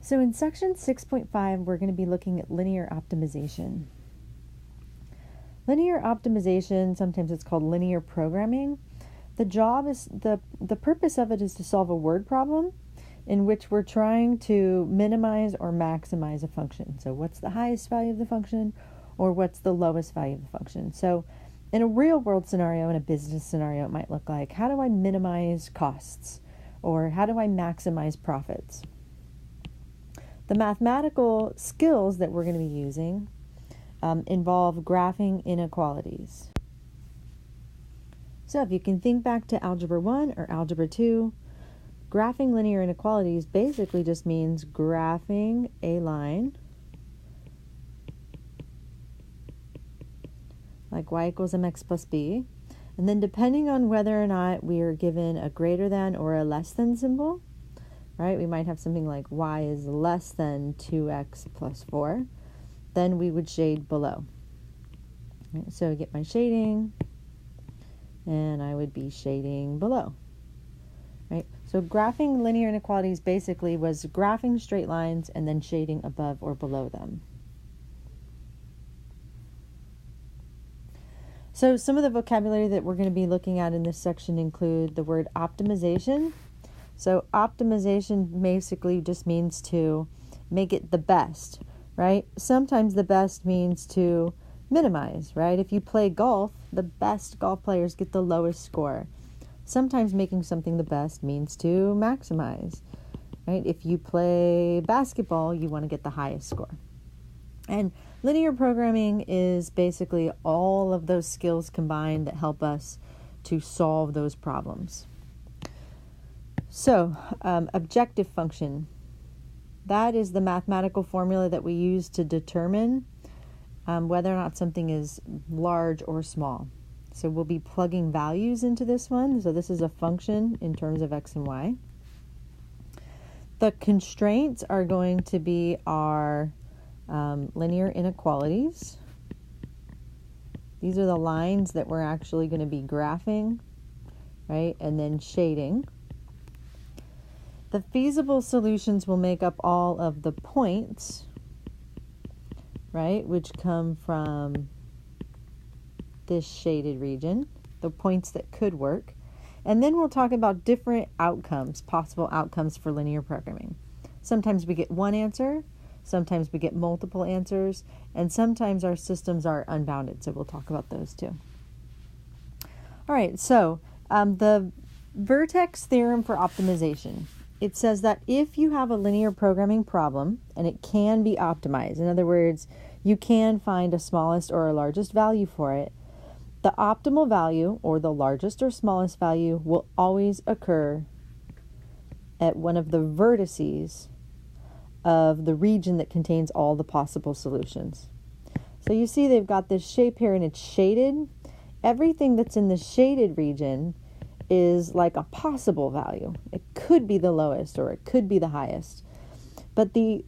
So in section 6.5, we're going to be looking at linear optimization. Linear optimization, sometimes it's called linear programming. The purpose of it is to solve a word problem in which we're trying to minimize or maximize a function. So what's the highest value of the function, or what's the lowest value of the function? So in a real world scenario, in a business scenario, it might look like, how do I minimize costs? Or how do I maximize profits? The mathematical skills that we're going to be using involve graphing inequalities. So if you can think back to Algebra 1 or Algebra 2, graphing linear inequalities basically just means graphing a line like y equals mx plus b, and then depending on whether or not we are given a greater than or a less than symbol, right? We might have something like y is less than 2x plus 4. Then we would shade below. Right, so I get my shading, and I would be shading below. Right? So graphing linear inequalities basically was graphing straight lines and then shading above or below them. So some of the vocabulary that we're going to be looking at in this section include the word optimization. So optimization basically just means to make it the best, right? Sometimes the best means to minimize, right? If you play golf, the best golf players get the lowest score. Sometimes making something the best means to maximize, right? If you play basketball, you want to get the highest score. And linear programming is basically all of those skills combined that help us to solve those problems. So, objective function, that is the mathematical formula that we use to determine whether or not something is large or small. So we'll be plugging values into this one. So this is a function in terms of x and y. The constraints are going to be our linear inequalities. These are the lines that we're actually going to be graphing, right? And then shading. The feasible solutions will make up all of the points, right, which come from this shaded region, the points that could work. And then we'll talk about different outcomes, possible outcomes for linear programming. Sometimes we get one answer, sometimes we get multiple answers, and sometimes our systems are unbounded. So we'll talk about those too. All right, so the vertex theorem for optimization. It says that if you have a linear programming problem and it can be optimized, in other words, you can find a smallest or a largest value for it, the optimal value, or the largest or smallest value, will always occur at one of the vertices of the region that contains all the possible solutions. So you see they've got this shape here and it's shaded. Everything that's in the shaded region is like a possible value. It could be the lowest or it could be the highest. But the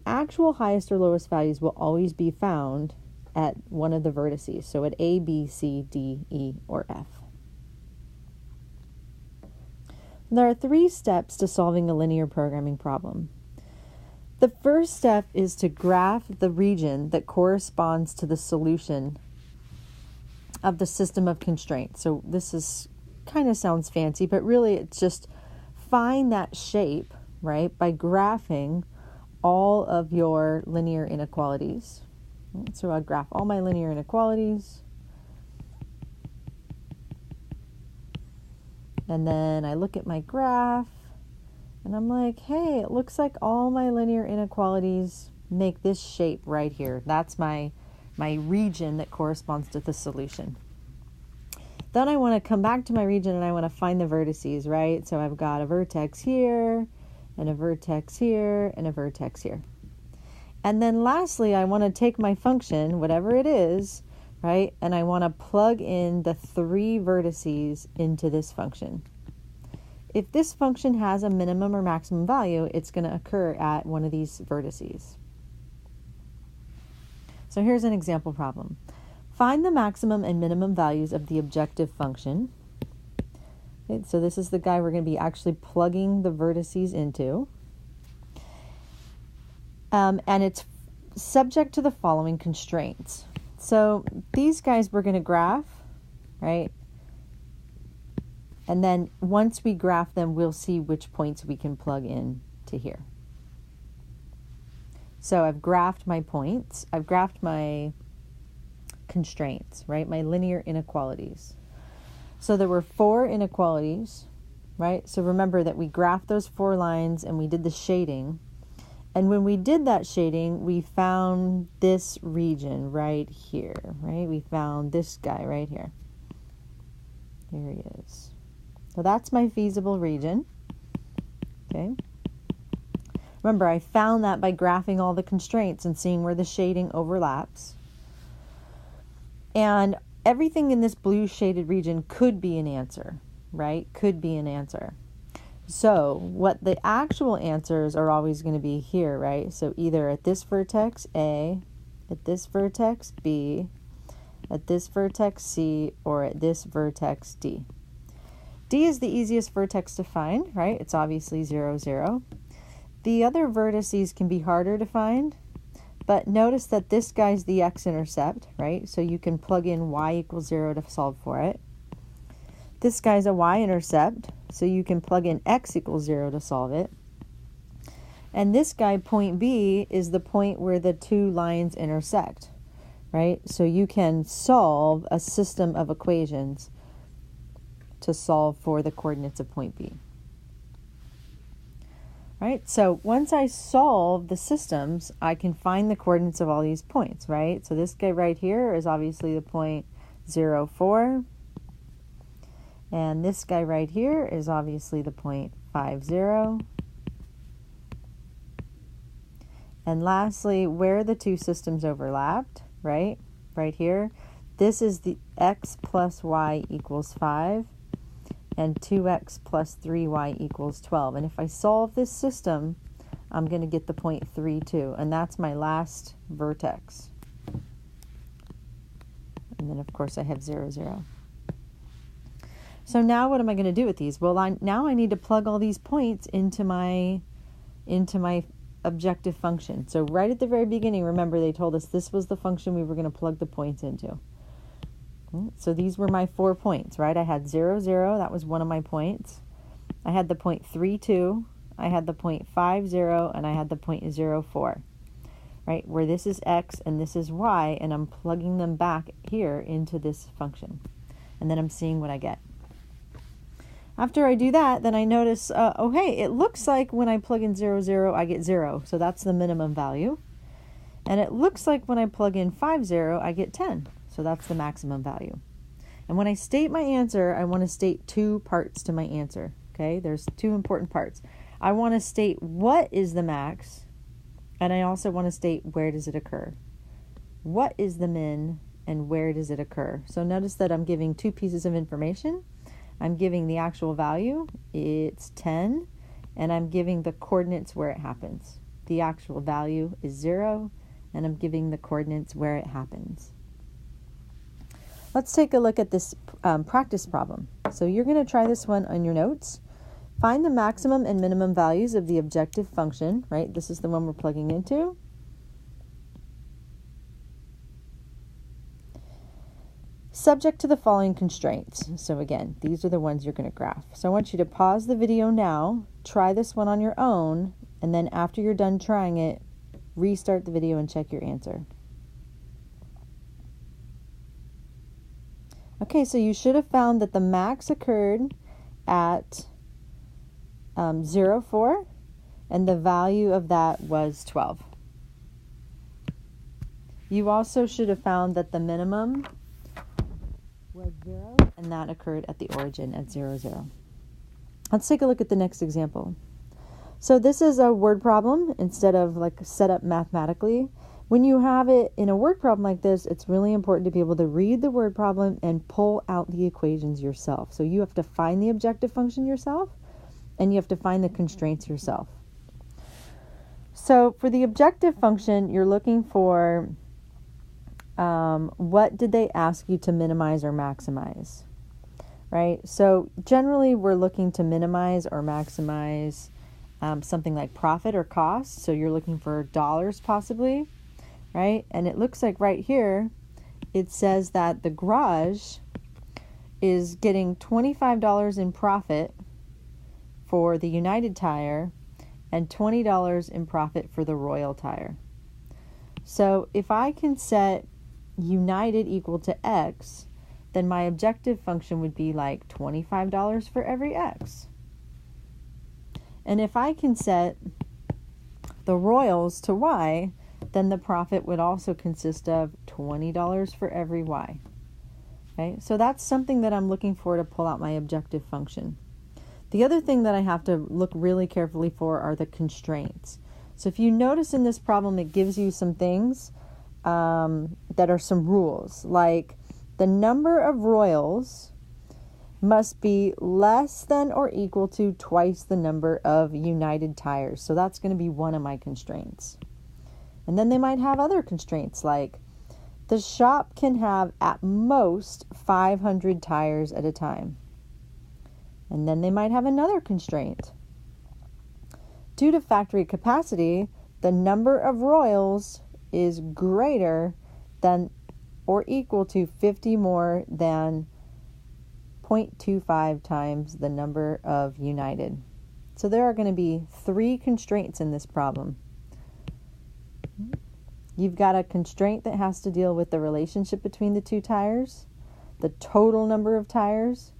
actual highest or lowest values will always be found at one of the vertices. So at A, B, C, D, E, or F. There are 3 steps to solving a linear programming problem. The first step is to graph the region that corresponds to the solution of the system of constraints. So this is kind of sounds fancy, but really it's just find that shape, right, by graphing all of your linear inequalities. So I graph all my linear inequalities. And then I look at my graph and I'm like, hey, it looks like all my linear inequalities make this shape right here. That's my region that corresponds to the solution. Then I want to come back to my region and I want to find the vertices, right? So I've got a vertex here, and a vertex here, and a vertex here. And then lastly, I want to take my function, whatever it is, right? And I want to plug in the 3 vertices into this function. If this function has a minimum or maximum value, it's going to occur at one of these vertices. So here's an example problem. Find the maximum and minimum values of the objective function. Okay, so this is the guy we're going to be actually plugging the vertices into. And it's subject to the following constraints. So these guys we're going to graph, right? And then once we graph them, we'll see which points we can plug in to here. So I've graphed my points. I've graphed my constraints, right? My linear inequalities. So there were 4 inequalities, right? So remember that we graphed those 4 lines and we did the shading. And when we did that shading, we found this region right here, right? We found this guy right here. Here he is. So that's my feasible region. Okay. Remember, I found that by graphing all the constraints and seeing where the shading overlaps. And everything in this blue shaded region could be an answer, right? Could be an answer. So what the actual answers are always going to be here, right? So either at this vertex A, at this vertex B, at this vertex C, or at this vertex D. D is the easiest vertex to find, right? It's obviously 0, 0. The other vertices can be harder to find, but notice that this guy's the x-intercept, right? So you can plug in y equals 0 to solve for it. This guy's a y-intercept, so you can plug in x equals 0 to solve it. And this guy, point B, is the point where the 2 lines intersect, right? So you can solve a system of equations to solve for the coordinates of point B. Right? So once I solve the systems, I can find the coordinates of all these points, right? So this guy right here is obviously the point 0, 4. And this guy right here is obviously the point 5, 0. And lastly, where the 2 systems overlapped, right? Right here. This is the x plus y equals 5. And 2x plus 3y equals 12. And if I solve this system, I'm going to get the point 3, 2. And that's my last vertex. And then, of course, I have 0, 0. So now what am I going to do with these? Well, now I need to plug all these points into my objective function. So right at the very beginning, remember they told us this was the function we were going to plug the points into. So these were my 4 points, right? I had 0, 0. That was one of my points. I had the point 3, 2. I had the point 5, 0. And I had the point 0, 4. Right? Where this is x and this is y. And I'm plugging them back here into this function. And then I'm seeing what I get. After I do that, then I notice, oh, hey, it looks like when I plug in 0, 0, I get 0. So that's the minimum value. And it looks like when I plug in 5, 0, I get 10. So that's the maximum value. And when I state my answer, I want to state 2 parts to my answer. Okay, there's 2 important parts. I want to state what is the max, and I also want to state where does it occur. What is the min, and where does it occur? So notice that I'm giving 2 pieces of information. I'm giving the actual value, it's 10, and I'm giving the coordinates where it happens. The actual value is 0, and I'm giving the coordinates where it happens. Let's take a look at this practice problem. So you're going to try this one on your notes. Find the maximum and minimum values of the objective function, right? This is the one we're plugging into. Subject to the following constraints. So again, these are the ones you're going to graph. So I want you to pause the video now, try this one on your own, and then after you're done trying it, restart the video and check your answer. Okay, so you should have found that the max occurred at 0, 4, and the value of that was 12. You also should have found that the minimum was 0, and that occurred at the origin at 0, 0. Let's take a look at the next example. So this is a word problem instead of like set up mathematically. When you have it in a word problem like this, it's really important to be able to read the word problem and pull out the equations yourself. So you have to find the objective function yourself, and you have to find the constraints yourself. So for the objective function, you're looking for what did they ask you to minimize or maximize, right? So generally we're looking to minimize or maximize something like profit or cost. So you're looking for dollars possibly, right? And it looks like right here, it says that the garage is getting $25 in profit for the United tire and $20 in profit for the Royal tire. So if I can set United equal to X, then my objective function would be like $25 for every X. And if I can set the Royals to Y, then the profit would also consist of $20 for every Y. Okay, so that's something that I'm looking for to pull out my objective function. The other thing that I have to look really carefully for are the constraints. So if you notice in this problem, it gives you some things that are some rules, like the number of Royals must be less than or equal to twice the number of United tires. So that's going to be one of my constraints. And then they might have other constraints, like the shop can have at most 500 tires at a time. And then they might have another constraint. Due to factory capacity, the number of Royals is greater than or equal to 50 more than 0.25 times the number of United. So there are going to be 3 constraints in this problem. You've got a constraint that has to deal with the relationship between the 2 tires, the total number of tires,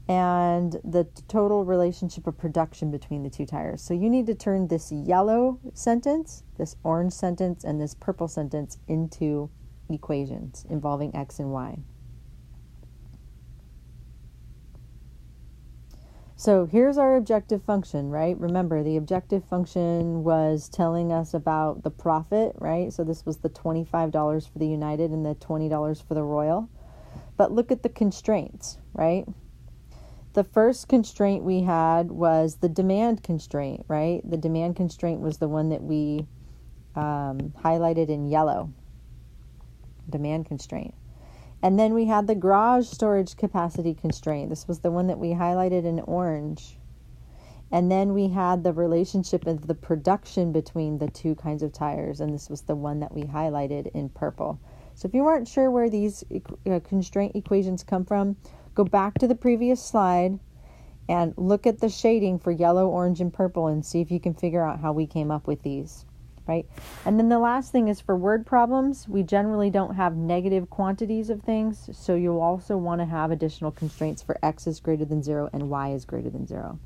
and the total relationship of production between the 2 tires. So you need to turn this yellow sentence, this orange sentence, and this purple sentence into equations involving X and Y. So here's our objective function, right? Remember, the objective function was telling us about the profit, right? So this was the $25 for the United and the $20 for the Royal. But look at the constraints, right? The first constraint we had was the demand constraint, right? The demand constraint was the one that we highlighted in yellow. Demand constraint. And then we had the garage storage capacity constraint. This was the one that we highlighted in orange. And then we had the relationship of the production between the 2 kinds of tires. And this was the one that we highlighted in purple. So if you weren't sure where these constraint equations come from, go back to the previous slide and look at the shading for yellow, orange, and purple and see if you can figure out how we came up with these. Right? And then the last thing is for word problems, we generally don't have negative quantities of things, so you'll also want to have additional constraints for X is greater than 0 and Y is greater than 0.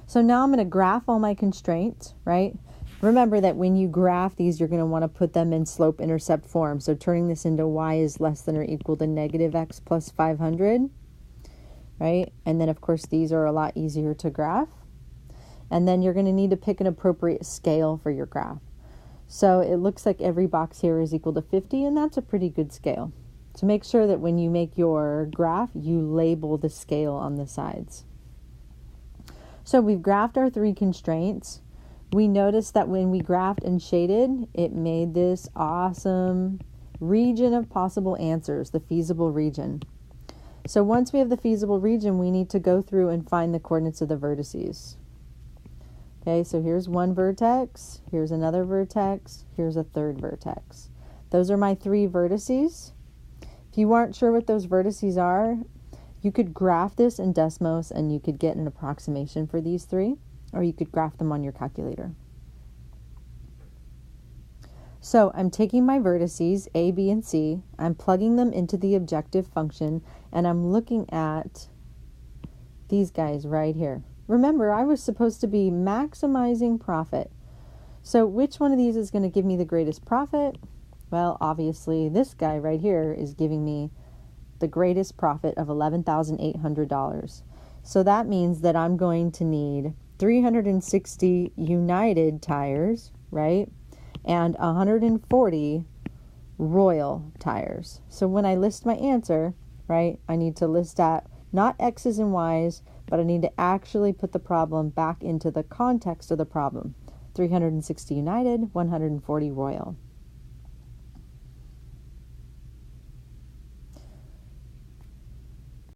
So now I'm going to graph all my constraints, right? Remember that when you graph these, you're going to want to put them in slope-intercept form. So turning this into Y is less than or equal to negative X plus 500, right? And then, of course, these are a lot easier to graph. And then you're going to need to pick an appropriate scale for your graph. So it looks like every box here is equal to 50, and that's a pretty good scale. So make sure that when you make your graph, you label the scale on the sides. So we've graphed our 3 constraints. We noticed that when we graphed and shaded, it made this awesome region of possible answers, the feasible region. So once we have the feasible region, we need to go through and find the coordinates of the vertices. Okay, so here's one vertex, here's another vertex, here's a third vertex. Those are my 3 vertices. If you aren't sure what those vertices are, you could graph this in Desmos and you could get an approximation for these 3, or you could graph them on your calculator. So I'm taking my vertices, A, B, and C, I'm plugging them into the objective function, and I'm looking at these guys right here. Remember, I was supposed to be maximizing profit. So which one of these is going to give me the greatest profit? Well, obviously, this guy right here is giving me the greatest profit of $11,800. So that means that I'm going to need 360 United tires, right? And 140 Royal tires. So when I list my answer, right, I need to list that not X's and Y's, but I need to actually put the problem back into the context of the problem. 360 United, 140 Royal.